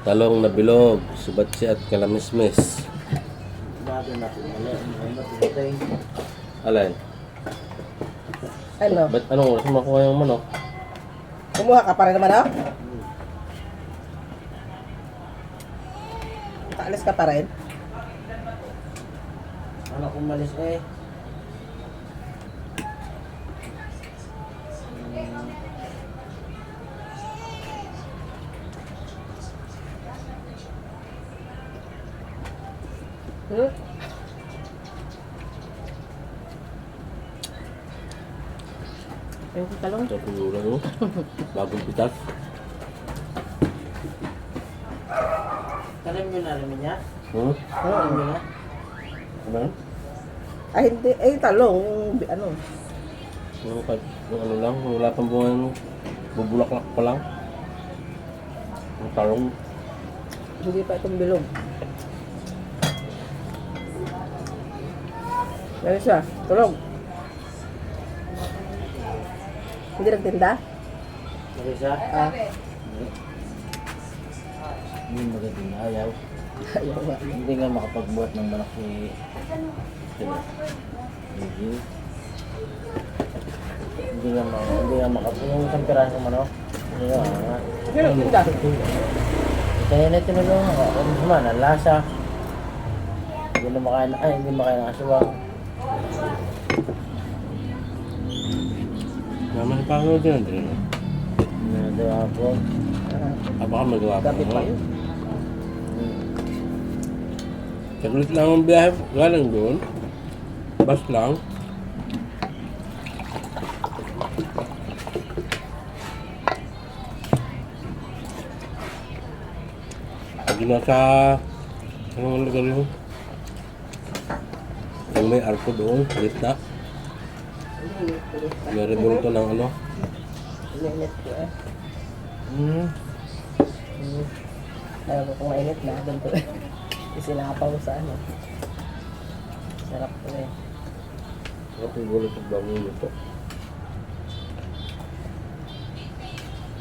Talong na bilog, subatsi at kalamismis. Bago na po. Matutay. Alay, Ano? ba't anong oras mo makuha yung manok? Kumuha ka pa rin naman, oh? Kaalis ka pa rin? Ano kung malis eh? Hmm? Yung talong. Sa kulura mo. Bagong pitas. Kalim mo na alam niya? Hmm? Mo na? Ano? Ay, hindi. Ay, talong. Yung, ano? Yung ano lang, wala pang bunga ng bubulaklak pa lang. Yung talong. Hindi pa itong bilog. Yan siya. Tulog. Hindi nagtinda? Marisa? Ah. Hindi magandang ayaw. Ayaw nga. Hindi nga makapagbuhat ng manok ni... Hindi nga makapagbuhat. Yung isang pirasong manok. Hindi nga. Hindi nagtinda. Kaya na tinulungan ako. Ano naman, ang lasa. Hindi makain ng aswang. Naman pa ako dyan. Nadawa ako. Baka magawa pa Gabi pa yun. Saglit lang ang biyahe. Galing doon. Bus lang. Pag nasa... Anong lugar yun? Yung may arko doon, gitna. May rebulto ng ano. Init ko eh. Hmm. Ayaw ko kung mainit na. Doon ko eh. Isinapaw sa ano. Sarap ko eh. Sarap yung gulo sa bagong luto.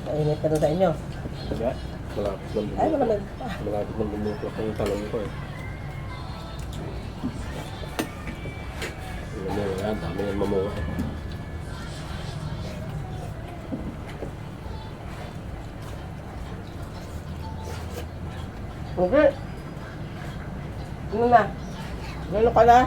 Mainit na doon sa inyo. Diba? Malapit ng Ay, bumuklak. malamig. Malapit ng bumuklak ang talong ko eh. Alam mo yan, dami yan mamunga eh. Okay. Ano na? Lalo ka na?